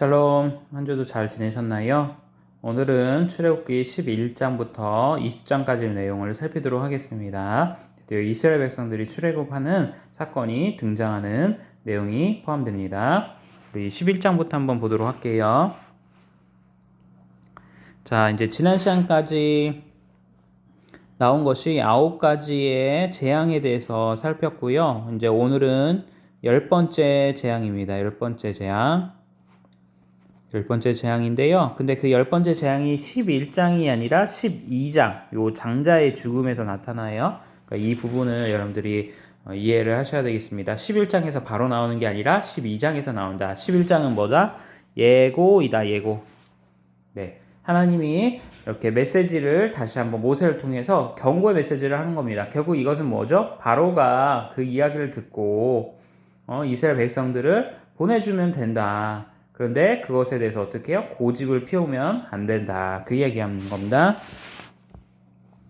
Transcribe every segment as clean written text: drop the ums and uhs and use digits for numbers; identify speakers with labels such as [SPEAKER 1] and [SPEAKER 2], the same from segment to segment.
[SPEAKER 1] 샬롬, 한 주도 잘 지내셨나요? 오늘은 출애굽기 11장부터 20장까지의 내용을 살피도록 하겠습니다. 드디어 이스라엘 백성들이 출애굽하는 사건이 등장하는 내용이 포함됩니다. 우리 11장부터 한번 보도록 할게요. 자, 이제 지난 시간까지 나온 것이 9가지의 재앙에 대해서 살폈고요. 이제 오늘은 10번째 재앙입니다. 10번째 재앙. 10번째 재앙인데요. 근데 그 10번째 재앙이 11장이 아니라 12장, 요 장자의 죽음에서 나타나요. 그러니까 이 부분을 여러분들이 이해를 하셔야 되겠습니다. 11장에서 바로 나오는 게 아니라 12장에서 나온다. 11장은 뭐다? 예고이다, 예고. 네. 하나님이 이렇게 메시지를 다시 한번 모세를 통해서 경고의 메시지를 하는 겁니다. 결국 이것은 뭐죠? 바로가 그 이야기를 듣고 이스라엘 백성들을 보내주면 된다. 그런데 그것에 대해서 어떻게 해요? 고집을 피우면 안 된다. 그 이야기하는 겁니다.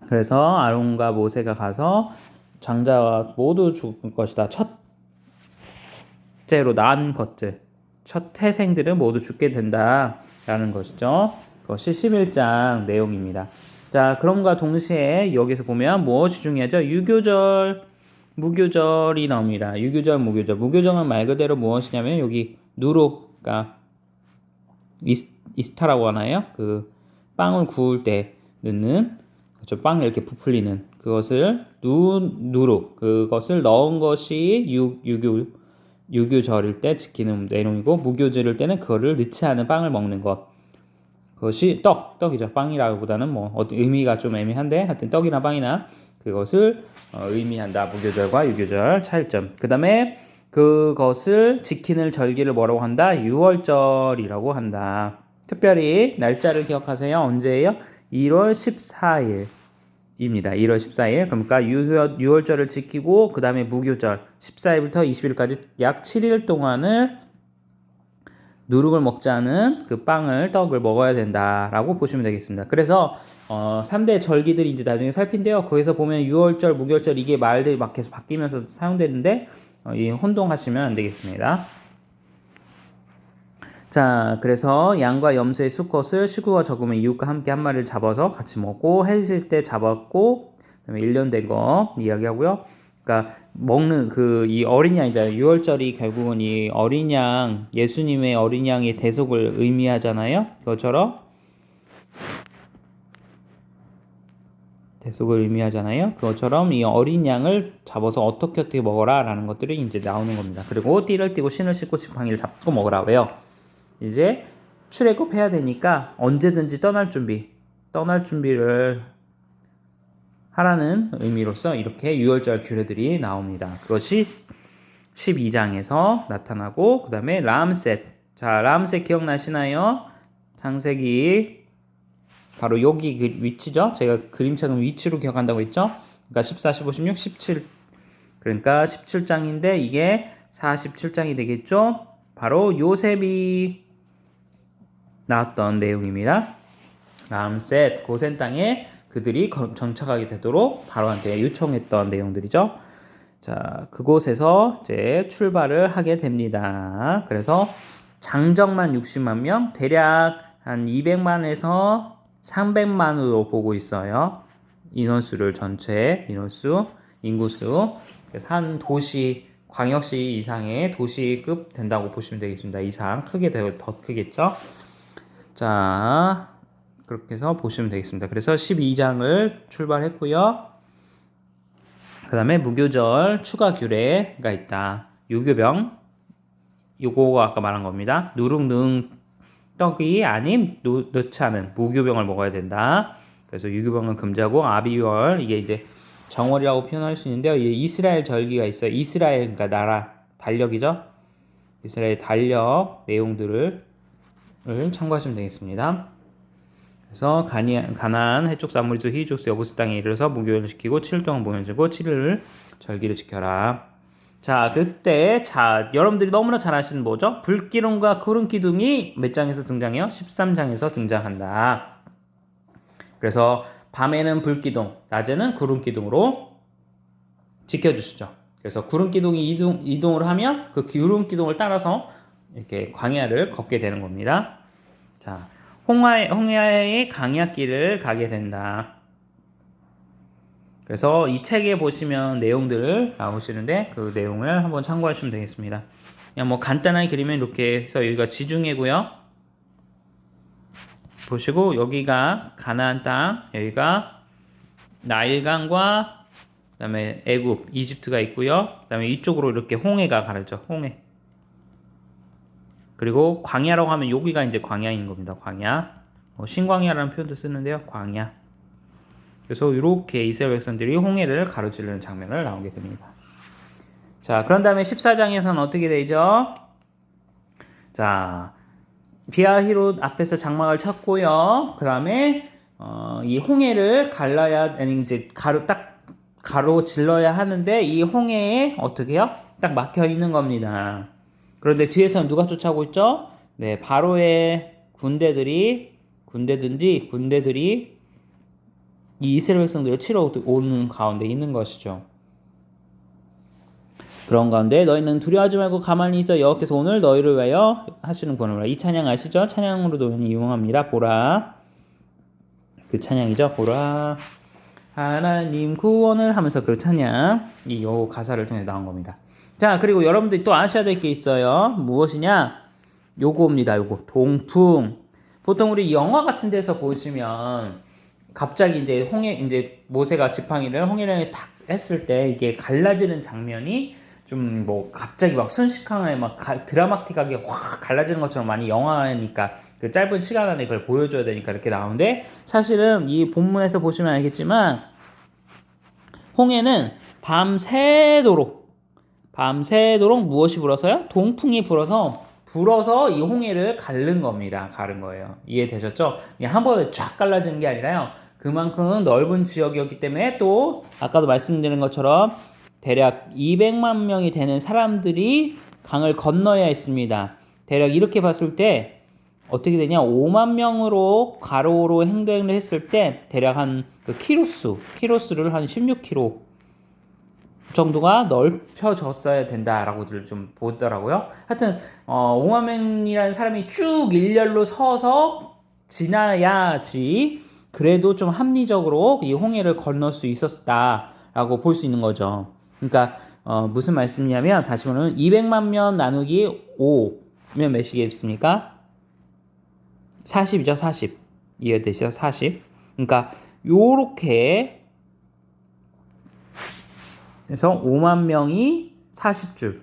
[SPEAKER 1] 그래서 아론과 모세가 가서 장자와 모두 죽을 것이다. 첫째로 낳은 것들, 첫 태생들은 모두 죽게 된다라는 것이죠. 그것이 11장 내용입니다. 자, 그럼과 동시에 여기서 보면 무엇이 중요하죠? 유교절, 무교절이 나옵니다. 유교절, 무교절. 무교절은 말 그대로 무엇이냐면 여기 누룩, 그러니까 이스타라고 하나요? 그 빵을 구울 때 넣는, 그렇죠? 빵을 이렇게 부풀리는 그것을 누룩, 그것을 넣은 것이 유교절일 때 지키는 내용이고, 무교절일 때는 그거를 넣지 않은 빵을 먹는 것. 그것이 떡이죠. 빵이라기보다는 뭐 어떤 의미가 좀 애매한데 하여튼 떡이나 빵이나 그것을 의미한다. 무교절과 유교절 차이점. 그 다음에 그것을 지키는 절기를 뭐라고 한다? 유월절이라고 한다. 특별히 날짜를 기억하세요. 언제예요? 1월 14일입니다. 1월 14일. 그러니까 유월절을 지키고 그 다음에 무교절 14일부터 20일까지 약 7일 동안을 누룩을 먹지 않은 그 떡을 먹어야 된다라고 보시면 되겠습니다. 그래서 3대 절기들이 이제 나중에 살핀데요. 거기서 보면 유월절, 무교절 이게 말들이 막 계속 바뀌면서 사용되는데 혼동하시면 안 되겠습니다. 자, 그래서 양과 염소의 수컷을 식구와 적으면 이웃과 함께 한 마리를 잡아서 같이 먹고 해질 때 잡았고 그다음에 1년 된 거 이야기하고요. 그러니까 먹는 이 어린 양이잖아요. 유월절이 결국은 이 어린 양, 예수님의 어린 양의 대속을 의미하잖아요. 그것처럼 대속을 의미하잖아요. 그것처럼 이 어린 양을 잡아서 어떻게 먹어라라는 것들이 이제 나오는 겁니다. 그리고 띠를 띠고 신을 신고 지팡이를 잡고 먹으라. 왜요? 이제 출애굽해야 되니까 언제든지 떠날 준비를 하라는 의미로서 이렇게 유월절 규례들이 나옵니다. 그것이 12장에서 나타나고 그 다음에 람셋. 자, 람셋 기억나시나요? 창세기 바로 여기 그 위치죠. 제가 그림처럼 위치로 기억한다고 했죠. 그러니까 14, 15, 16, 17. 그러니까 17장인데 이게 47장이 되겠죠. 바로 요셉이 나왔던 내용입니다. 람셋 고센 땅에 그들이 정착하게 되도록 바로한테 요청했던 내용들이죠. 자, 그곳에서 이제 출발을 하게 됩니다. 그래서 장정만 60만 명, 대략 한 200만에서 300만으로 보고 있어요. 인원수를 전체 인구수. 그래서 한 도시, 광역시 이상의 도시급 된다고 보시면 되겠습니다. 이상 크게 더 크겠죠. 자, 그렇게 해서 보시면 되겠습니다. 그래서 12장을 출발했고요. 그 다음에 무교절 추가 규례가 있다. 유교병, 요거가 아까 말한 겁니다. 누룩 넣은 떡이 아닌 넣지 않은 무교병을 먹어야 된다. 그래서 유교병은 금지하고 아비월, 이게 이제 정월이라고 표현할 수 있는데요. 이스라엘 절기가 있어요. 이스라엘, 그러니까 나라, 달력이죠. 이스라엘 달력 내용들을 참고하시면 되겠습니다. 그래서 가나안 해쪽 사무리스 히족스 여부스 땅에 이르러서 무교를 지키고 7일 동안 모여지고 7일 절기를 지켜라. 자, 그때 여러분들이 너무나 잘 아시는 뭐죠? 불기둥과 구름 기둥이 몇 장에서 등장해요? 13장에서 등장한다. 그래서 밤에는 불기둥, 낮에는 구름 기둥으로 지켜주시죠. 그래서 구름 기둥이 이동을 하면 그 구름 기둥을 따라서 이렇게 광야를 걷게 되는 겁니다. 자, 홍해의 광야길을 가게 된다. 그래서 이 책에 보시면 내용들을 나오시는데 그 내용을 한번 참고하시면 되겠습니다. 그냥 뭐 간단하게 그리면 이렇게 해서 여기가 지중해고요. 보시고 여기가 가나안 땅, 여기가 나일강과 그다음에 애굽, 이집트가 있고요. 그다음에 이쪽으로 이렇게 홍해가 가르죠. 홍해. 그리고 광야라고 하면 여기가 이제 광야인 겁니다. 광야. 신광야라는 표현도 쓰는데요. 광야. 그래서 이렇게 이스라엘 백성들이 홍해를 가로지르는 장면을 나오게 됩니다. 자, 그런 다음에 14장에서는 어떻게 되죠? 자, 비아히롯 앞에서 장막을 쳤고요. 그 다음에 이 홍해를 갈라야, 아니 이제 가로질러야 하는데 이 홍해에 어떻게요? 딱 막혀 있는 겁니다. 그런데 뒤에서는 누가 쫓아오고 있죠? 네, 바로의 군대들이 이 이스라엘 백성들을 치러 오는 가운데 있는 것이죠. 그런 가운데 너희는 두려워하지 말고 가만히 있어 여호와께서 오늘 너희를 위하여 하시는 구원을. 이 찬양 아시죠? 찬양으로도 유명합니다. 보라. 그 찬양이죠. 보라. 하나님 구원을 하면서 그 찬양 이 가사를 통해서 나온 겁니다. 자, 그리고 여러분들이 또 아셔야 될 게 있어요. 무엇이냐? 요거입니다. 요거 동풍. 보통 우리 영화 같은 데서 보시면 갑자기 이제 모세가 지팡이를 홍해를 탁 했을 때 이게 갈라지는 장면이 좀 뭐 갑자기 막 순식간에 막 드라마틱하게 확 갈라지는 것처럼 많이 영화니까 그 짧은 시간 안에 그걸 보여줘야 되니까 이렇게 나오는데 사실은 이 본문에서 보시면 알겠지만 홍해는 밤새도록 무엇이 불어서요? 동풍이 불어서 이 홍해를 가른 겁니다. 가른 거예요. 이해되셨죠? 한 번에 쫙 갈라지는 게 아니라요. 그만큼 넓은 지역이었기 때문에 또 아까도 말씀드린 것처럼 대략 200만 명이 되는 사람들이 강을 건너야 했습니다. 대략 이렇게 봤을 때 어떻게 되냐? 5만 명으로 가로로 행동을 했을 때 대략 한 그 키로수를 한 16km 정도가 넓혀졌어야 된다라고들 좀 보더라고요. 하여튼 5만 명이라는 사람이 쭉 일렬로 서서 지나야지 그래도 좀 합리적으로 이 홍해를 건널 수 있었다라고 볼 수 있는 거죠. 그러니까 무슨 말씀이냐면 다시 말하면 200만 명 나누기 5면 몇이겠습니까? 40이죠. 40. 이해되시죠? 40. 그러니까 요렇게 그래서 5만 명이 40줄.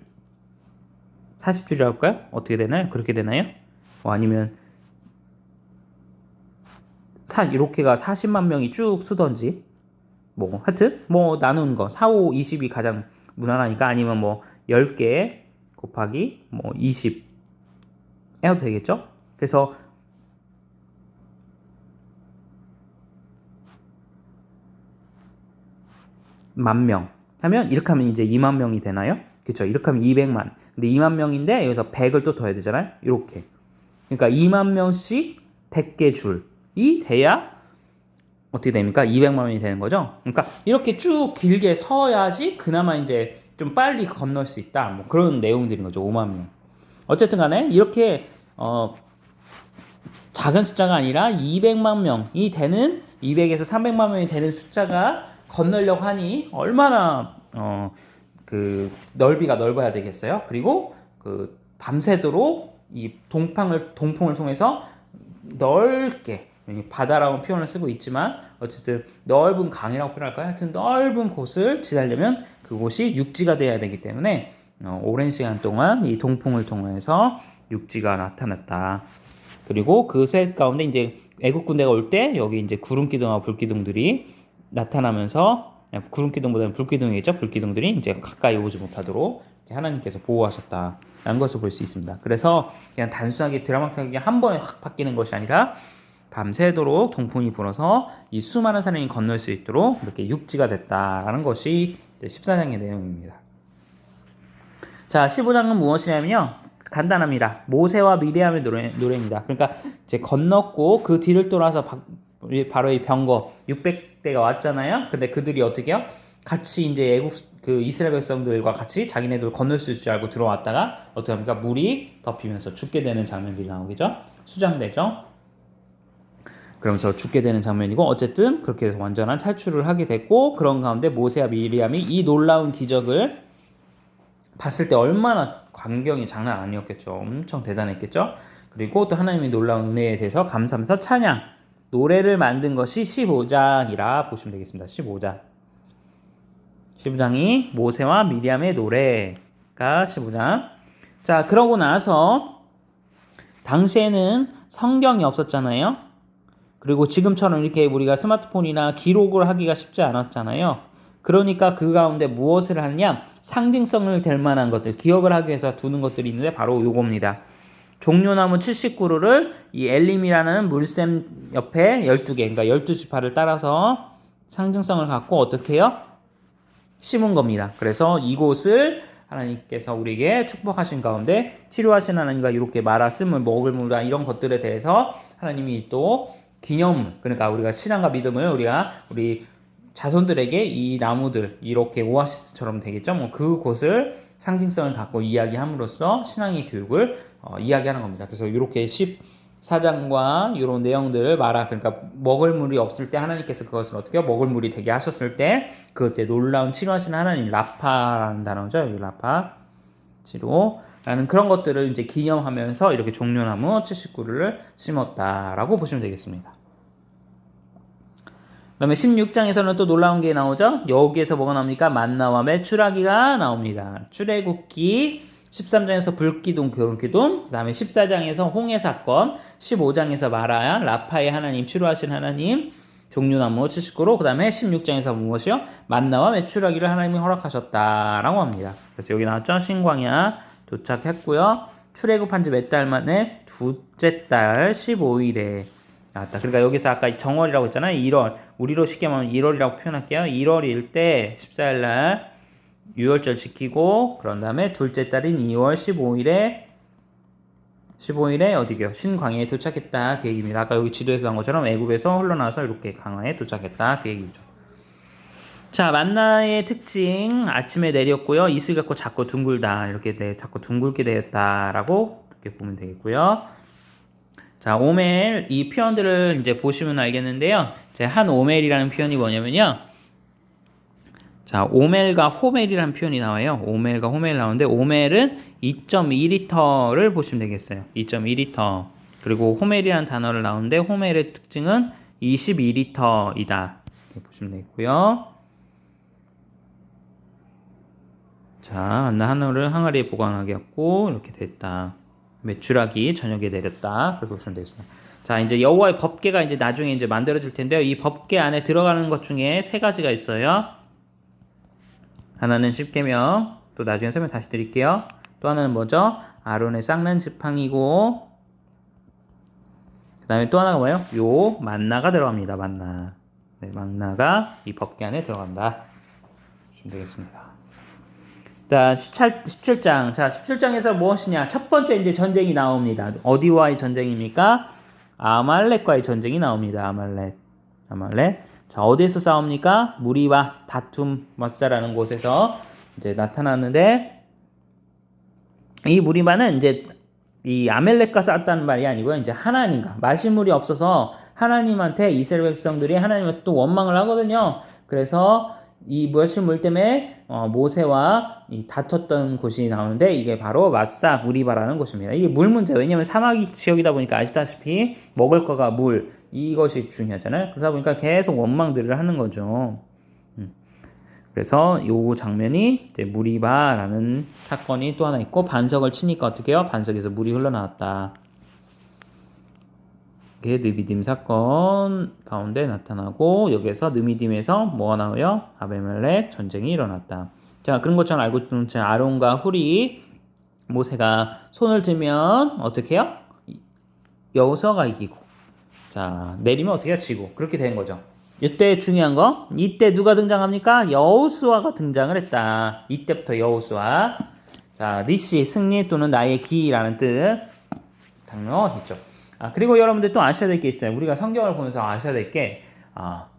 [SPEAKER 1] 40줄이라고 할까요? 어떻게 되나요? 그렇게 되나요? 아니면 이렇게가 40만 명이 쭉 쓰던지 뭐 하여튼 뭐 나눈 거 4, 5, 20이 가장 무난하니까 아니면 뭐 10개 곱하기 뭐 20 해도 되겠죠? 그래서 만 명 하면 이렇게 하면 이제 2만 명이 되나요? 그렇죠? 이렇게 하면 200만. 근데 2만 명인데 여기서 100을 또 더해야 되잖아요. 이렇게. 그러니까 2만 명씩 100개 줄이 돼야 어떻게 됩니까? 200만 명이 되는 거죠. 그러니까 이렇게 쭉 길게 서야지 그나마 이제 좀 빨리 건널 수 있다. 뭐 그런 내용들인 거죠. 5만 명. 어쨌든 간에 이렇게 작은 숫자가 아니라 200만 명이 되는 200에서 300만 명이 되는 숫자가 건너려고 하니 얼마나 그 넓이가 넓어야 되겠어요. 그리고 그 밤새도록 이 동풍을 통해서 넓게 바다라는 표현을 쓰고 있지만 어쨌든 넓은 강이라고 표현할까요? 하여튼 넓은 곳을 지나려면 그곳이 육지가 돼야 되기 때문에 오랜 시간 동안 이 동풍을 통해서 육지가 나타났다. 그리고 그 새 가운데 이제 애국 군대가 올 때 여기 이제 구름기둥하고 불기둥들이 나타나면서 구름기둥보다는 불기둥이겠죠. 불기둥들이 이제 가까이 오지 못하도록 하나님께서 보호하셨다라는 것을 볼 수 있습니다. 그래서 그냥 단순하게 드라마틱하게 한 번에 확 바뀌는 것이 아니라 밤새도록 동풍이 불어서 이 수많은 사람이 건널 수 있도록 이렇게 육지가 됐다라는 것이 14장의 내용입니다. 자, 15장은 무엇이냐면요. 간단합니다. 모세와 미리암의 노래입니다. 그러니까 이제 건넜고 그 뒤를 돌아서 바로 이 병거 600대가 왔잖아요. 근데 그들이 어떻게 해요? 같이 이제 그 이스라엘 백성들과 같이 자기네들 건널 수 있을 줄 알고 들어왔다가 어떻게 합니까? 물이 덮이면서 죽게 되는 장면들이 나오겠죠. 수장되죠. 그러면서 죽게 되는 장면이고 어쨌든 그렇게 해서 완전한 탈출을 하게 됐고 그런 가운데 모세와 미리암이 이 놀라운 기적을 봤을 때 얼마나 광경이 장난 아니었겠죠. 엄청 대단했겠죠. 그리고 또 하나님의 놀라운 은혜에 대해서 감사하면서 찬양, 노래를 만든 것이 15장이라 보시면 되겠습니다. 15장. 15장이 모세와 미리암의 노래가 15장. 자, 그러고 나서 당시에는 성경이 없었잖아요. 그리고 지금처럼 이렇게 우리가 스마트폰이나 기록을 하기가 쉽지 않았잖아요. 그러니까 그 가운데 무엇을 하느냐? 상징성을 될 만한 것들, 기억을 하기 위해서 두는 것들이 있는데 바로 요겁니다. 종려나무 79그루를 이 엘림이라는 물샘 옆에 12개, 그러니까 12지파를 따라서 상징성을 갖고 어떻게 해요? 심은 겁니다. 그래서 이곳을 하나님께서 우리에게 축복하신 가운데 치료하신 하나님과 이렇게 말았음을 먹을 물과 이런 것들에 대해서 하나님이 또 기념, 그러니까 우리가 신앙과 믿음을 우리 자손들에게 이 나무들 이렇게 오아시스처럼 되겠죠. 뭐 그곳을 상징성을 갖고 이야기함으로써 신앙의 교육을 이야기하는 겁니다. 그래서 이렇게 14장과 이런 내용들 그러니까 먹을 물이 없을 때 하나님께서 그것을 어떻게 먹을 물이 되게 하셨을 때 그때 놀라운 치료하시는 하나님 라파라는 단어죠. 여기 라파 치료라는 그런 것들을 이제 기념하면서 이렇게 종려나무 79그루를 심었다라고 보시면 되겠습니다. 그 다음에 16장에서는 또 놀라운 게 나오죠. 여기에서 뭐가 나옵니까? 만나와 메추라기가 나옵니다. 출애굽기 13장에서 불기둥, 기둥, 그 다음에 14장에서 홍해 사건, 15장에서 마라야, 라파의 하나님, 치료하신 하나님, 종려나무 79그루, 그 다음에 16장에서 무엇이요? 만나와 메추라기를 하나님이 허락하셨다라고 합니다. 그래서 여기 나왔죠. 신광야 도착했고요. 출애굽한 지 몇 달 만에 둘째 달 15일에 나왔다. 그러니까 여기서 아까 정월이라고 했잖아요. 1월. 우리로 쉽게 말하면 1월이라고 표현할게요. 1월일 때 14일날 유월절 지키고 그런 다음에 둘째 달인 2월 15일에 어디게요? 신광야에 도착했다 그 얘기입니다. 아까 여기 지도에서 나온 것처럼 애굽에서 흘러나와서 이렇게 강화에 도착했다 그 얘기죠. 자, 만나의 특징 아침에 내렸고요. 이슬 같고 작고 둥글다 이렇게 자꾸 둥글게 되었다라고 이렇게 보면 되겠고요. 자, 오멜 이 표현들을 이제 보시면 알겠는데요. 한 오멜이라는 표현이 뭐냐면요. 자, 오멜과 호멜이라는 표현이 나와요. 오멜과 호멜이 나오는데 오멜은 2.2리터를 보시면 되겠어요. 2.2리터. 그리고 호멜이라는 단어를 나오는데 호멜의 특징은 22리터이다. 이렇게 보시면 되겠고요. 자, 하늘을 항아리에 보관하게 했고 이렇게 됐다. 메추라기 저녁에 내렸다. 그렇게 보시면 되겠습니다. 자, 이제 여호와의 법궤가 이제 나중에 이제 만들어질 텐데요. 이 법궤 안에 들어가는 것 중에 세 가지가 있어요. 하나는 십계명, 또 나중에 설명 다시 드릴게요. 또 하나는 뭐죠? 아론의 쌍난 지팡이고, 그 다음에 또 하나가 뭐예요? 요 만나가 들어갑니다. 만나. 네, 만나가 이 법궤 안에 들어간다. 보시면 되겠습니다. 자, 17장. 자, 17장에서 무엇이냐? 첫 번째 이제 전쟁이 나옵니다. 어디와의 전쟁입니까? 아말렉과의 전쟁이 나옵니다. 아말렉. 자, 어디에서 싸웁니까? 무리바 다툼 마사라는 곳에서 이제 나타났는데 이 무리바는 이제 이 아멜렉과 싸웠다는 말이 아니고요. 이제 하나님과 마시물이 없어서 하나님한테 이스라엘 백성들이 하나님한테 또 원망을 하거든요. 그래서 이 마시물 때문에 모세와 다퉜던 곳이 나오는데 이게 바로 마사 무리바라는 곳입니다. 이게 물 문제. 왜냐면 사막 지역이다 보니까 아시다시피 먹을 거가 물 이것이 중요하잖아요. 그러다 보니까 계속 원망들을 하는 거죠. 그래서 요 장면이 이제 무리바라는 사건이 또 하나 있고 반석을 치니까 어떻게 해요? 반석에서 물이 흘러나왔다. 이게 느비딤 사건 가운데 나타나고 여기에서 느비딤에서 뭐가 나와요? 아베멜렉 전쟁이 일어났다. 자, 그런 것처럼 알고 있는 아론과 훌이 모세가 손을 들면 어떻게 해요? 여호수아가 이기고 자, 내리면 어떻게 해요? 지고 그렇게 된 거죠. 이때 중요한 거 이때 누가 등장합니까? 여호수아가 등장을 했다. 이때부터 여호수아. 자, 니시 승리 또는 나의 기라는 뜻 당연했죠. 그리고 여러분들 또 아셔야 될 게 있어요. 우리가 성경을 보면서 아셔야 될 게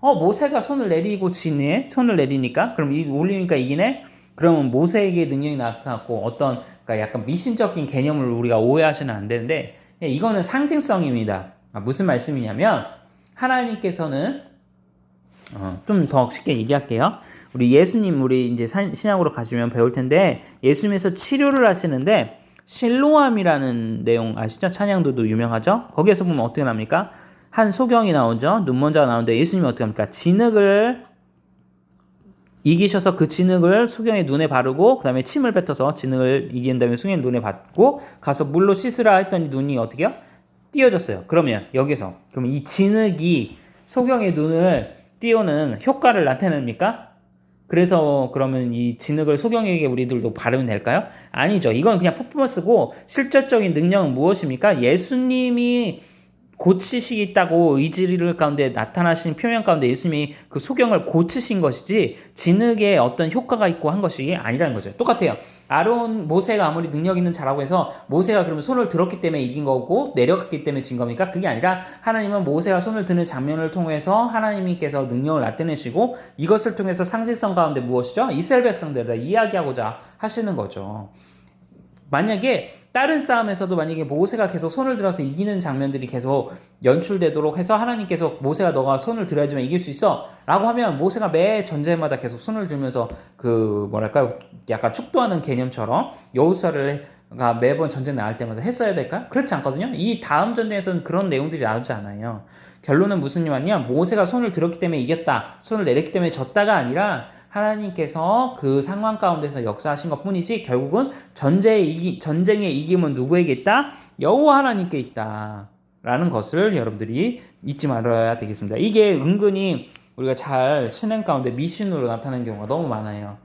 [SPEAKER 1] 모세가 손을 내리고 지네? 손을 내리니까? 그럼 올리니까 이기네? 그러면 모세에게 능력이 나타났고 어떤 그러니까 약간 미신적인 개념을 우리가 오해하시면 안 되는데 이거는 상징성입니다. 무슨 말씀이냐면 하나님께서는 좀 더 쉽게 얘기할게요. 우리 예수님 우리 이제 신약으로 가시면 배울 텐데 예수님께서 치료를 하시는데 실로암이라는 내용 아시죠? 찬양도도 유명하죠? 거기에서 보면 어떻게 나옵니까? 한 소경이 나오죠. 눈먼자가 나오는데 예수님이 어떻게 합니까? 진흙을 이기셔서 그 진흙을 소경의 눈에 바르고 그 다음에 침을 뱉어서 진흙을 이긴 다음에 소경의 눈에 받고 가서 물로 씻으라 했더니 눈이 어떻게 해요? 띄어졌어요. 그러면 여기서 그러면 이 진흙이 소경의 눈을 띄우는 효과를 나타냅니까? 그래서 그러면 이 진흙을 소경에게 우리들도 바르면 될까요? 아니죠. 이건 그냥 퍼포먼스고 실질적인 능력은 무엇입니까? 예수님이 고치시겠다고 의지를 가운데 나타나신 표현 가운데 예수님이 그 소경을 고치신 것이지 진흙에 어떤 효과가 있고 한 것이 아니라는 거죠. 똑같아요. 아론 모세가 아무리 능력 있는 자라고 해서 모세가 그러면 손을 들었기 때문에 이긴 거고 내려갔기 때문에 진 겁니까? 그게 아니라 하나님은 모세가 손을 드는 장면을 통해서 하나님께서 능력을 나타내시고 이것을 통해서 상징성 가운데 무엇이죠? 이스라엘 백성들에다 이야기하고자 하시는 거죠. 만약에 다른 싸움에서도 만약에 모세가 계속 손을 들어서 이기는 장면들이 계속 연출되도록 해서 하나님께서 모세가 너가 손을 들어야지만 이길 수 있어 라고 하면 모세가 매 전쟁마다 계속 손을 들면서 그 뭐랄까요 약간 축도하는 개념처럼 여호수아를 매번 전쟁 나갈 때마다 했어야 될까요? 그렇지 않거든요. 이 다음 전쟁에서는 그런 내용들이 나오지 않아요. 결론은 무슨 말이냐? 모세가 손을 들었기 때문에 이겼다, 손을 내렸기 때문에 졌다가 아니라 하나님께서 그 상황 가운데서 역사하신 것 뿐이지 결국은 전쟁의 이김은 누구에게 있다? 여호와 하나님께 있다 라는 것을 여러분들이 잊지 말아야 되겠습니다. 이게 은근히 우리가 잘 신앙 가운데 미신으로 나타나는 경우가 너무 많아요.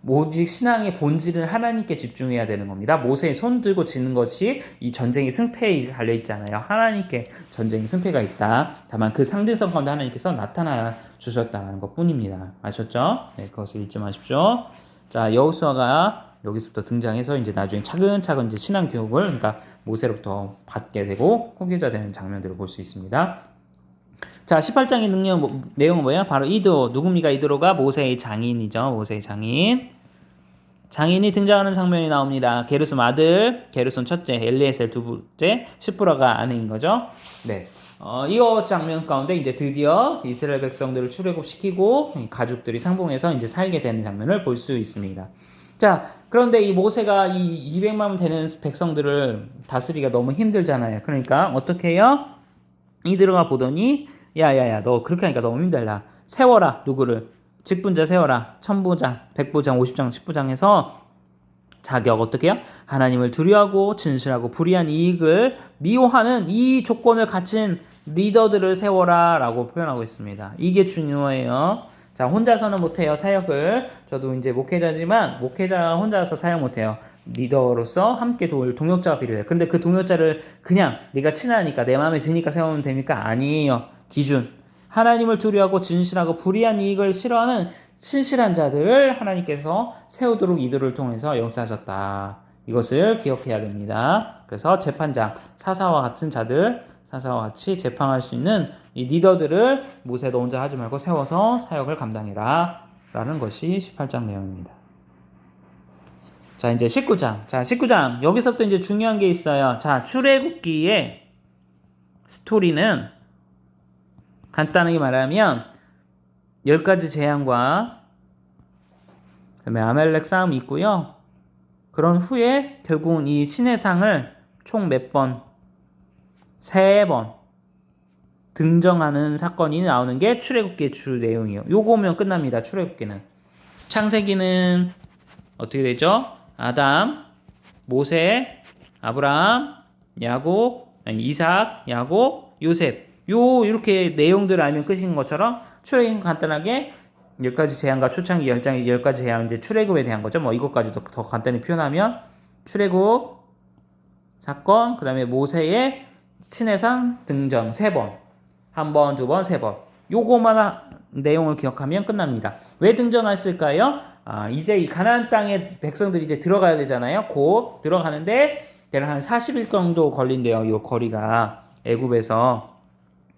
[SPEAKER 1] 오직 신앙의 본질은 하나님께 집중해야 되는 겁니다. 모세의 손 들고 지는 것이 이 전쟁의 승패에 달려있잖아요. 하나님께 전쟁의 승패가 있다. 다만 그 상징성 가운데 하나님께서 나타나 주셨다는 것 뿐입니다. 아셨죠? 네, 그것을 잊지 마십시오. 자, 여호수아가 여기서부터 등장해서 이제 나중에 차근차근 이제 신앙 교육을 그러니까 모세로부터 받게 되고 후계자 되는 장면들을 볼 수 있습니다. 자, 18장의 내용은 뭐예요? 바로 이드로. 누굽니까? 이드로가 모세의 장인이죠. 모세의 장인. 장인이 등장하는 장면이 나옵니다. 게르솜 아들, 게르솜 첫째, 엘리에셀 두째, 시프라가 아내인 거죠. 네. 이 장면 가운데 이제 드디어 이스라엘 백성들을 출애굽시키고 가족들이 상봉해서 이제 살게 되는 장면을 볼 수 있습니다. 자, 그런데 이 모세가 이 200만 되는 백성들을 다스리기가 너무 힘들잖아요. 그러니까 어떻게 해요? 이드로가 보더니 야야야 너 그렇게 하니까 너무 힘들다. 세워라. 누구를? 직분자 세워라. 천부장, 백부장, 50장, 10부장 해서 자격 어떻게 해요? 하나님을 두려워하고 진실하고 불의한 이익을 미워하는 이 조건을 갖춘 리더들을 세워라 라고 표현하고 있습니다. 이게 중요해요. 자, 혼자서는 못해요. 사역을. 저도 이제 목회자지만 목회자 혼자서 사역 못해요. 리더로서 함께 도울 동역자가 필요해요. 근데 그 동역자를 그냥 네가 친하니까 내 마음에 드니까 세우면 됩니까? 아니에요. 기준. 하나님을 두려워하고 진실하고 불의한 이익을 싫어하는 신실한 자들을 하나님께서 세우도록 이들을 통해서 역사하셨다. 이것을 기억해야 됩니다. 그래서 재판장, 사사와 같은 자들, 사사와 같이 재판할 수 있는 이 리더들을 모세 너 혼자 하지 말고 세워서 사역을 감당해라. 라는 것이 18장 내용입니다. 자, 이제 19장. 자, 19장. 여기서부터 이제 중요한 게 있어요. 자, 출애굽기의 스토리는 간단하게 말하면 10가지 재앙과 그다음에 아말렉 싸움이 있고요. 그런 후에 결국은 이 신의 상을 총 몇 번? 3번 등정하는 사건이 나오는 게 출애굽기의 주 내용이에요. 요거 오면 끝납니다. 출애굽기는. 창세기는 어떻게 되죠? 아담, 모세, 아브라함, 야곱, 이삭, 야곱, 요셉. 이렇게 내용들을 알면 끝인 것처럼 출애굽은 간단하게 10가지 재앙과 초창기 10가지 재앙 이제 출애굽에 대한 거죠. 뭐 이것까지도 더 간단히 표현하면 출애굽 사건, 그다음에 모세의 신해상 등정 3번. 1번, 2번, 3번. 요거만 내용을 기억하면 끝납니다. 왜 등정했을까요? 이제 이 가나안 땅에 백성들이 이제 들어가야 되잖아요. 곧 들어가는데 대략 한 40일 정도 걸린대요. 요 거리가 애굽에서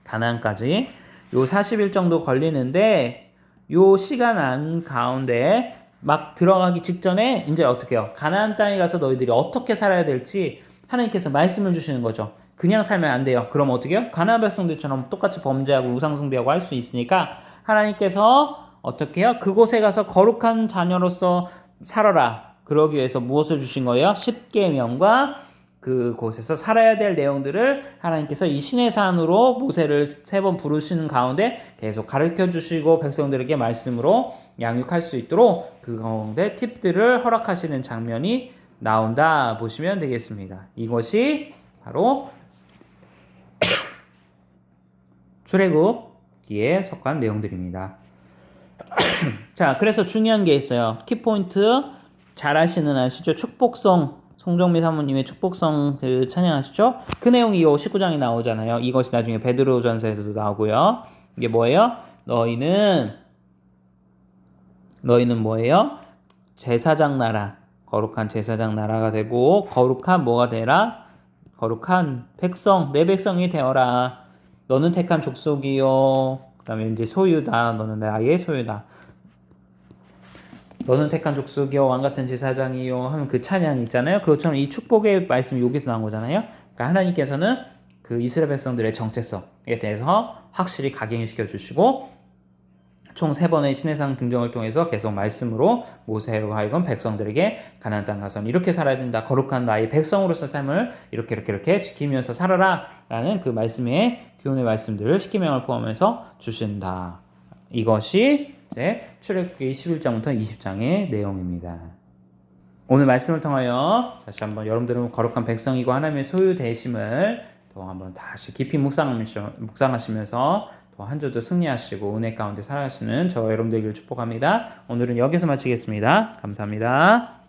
[SPEAKER 1] 가나안까지 요 40일 정도 걸리는데 요 시간 안 가운데 막 들어가기 직전에 이제 어떻게 해요? 가나안 땅에 가서 너희들이 어떻게 살아야 될지 하나님께서 말씀을 주시는 거죠. 그냥 살면 안 돼요. 그럼 어떻게 해요? 가나안 백성들처럼 똑같이 범죄하고 우상 숭배하고 할 수 있으니까 하나님께서 어떻게 해요? 그곳에 가서 거룩한 자녀로서 살아라. 그러기 위해서 무엇을 주신 거예요? 십계명과 그곳에서 살아야 될 내용들을 하나님께서 이 신의 산으로 모세를 3번 부르시는 가운데 계속 가르쳐 주시고 백성들에게 말씀으로 양육할 수 있도록 그 가운데 팁들을 허락하시는 장면이 나온다 보시면 되겠습니다. 이것이 바로 출애굽기에 속한 내용들입니다. 자, 그래서 중요한 게 있어요. 키포인트 잘 아시죠? 축복성, 송정미 사모님의 축복성 그 찬양하시죠? 그 내용이 이 19장에 나오잖아요. 이것이 나중에 베드로전서에서도 나오고요. 이게 뭐예요? 너희는 뭐예요? 제사장 나라, 거룩한 제사장 나라가 되고 거룩한 뭐가 되라? 거룩한 백성, 내 백성이 되어라. 너는 택한 족속이요. 그 다음에 이제 소유다. 너는 나의 소유다. 너는 택한 족속이요 왕같은 제사장이요 하는 그 찬양이 있잖아요. 그것처럼 이 축복의 말씀이 여기서 나온 거잖아요. 그러니까 하나님께서는 그 이스라엘 백성들의 정체성에 대해서 확실히 각인시켜 주시고 총 3번의 신해상 등정을 통해서 계속 말씀으로 모세로 하여금 백성들에게 가나안 땅 가서는 이렇게 살아야 된다. 거룩한 나의 백성으로서 삶을 이렇게 지키면서 살아라 라는 그 말씀의 교훈의 말씀들을 십계명을 포함해서 주신다. 이것이 이제 출애굽기 11장부터 20장의 내용입니다. 오늘 말씀을 통하여 다시 한번 여러분들은 거룩한 백성이고 하나님의 소유 되심을 또 한번 다시 깊이 묵상하시면서 또 한 주도 승리하시고 은혜 가운데 살아가시는 저 여러분들 되기를 축복합니다. 오늘은 여기서 마치겠습니다. 감사합니다.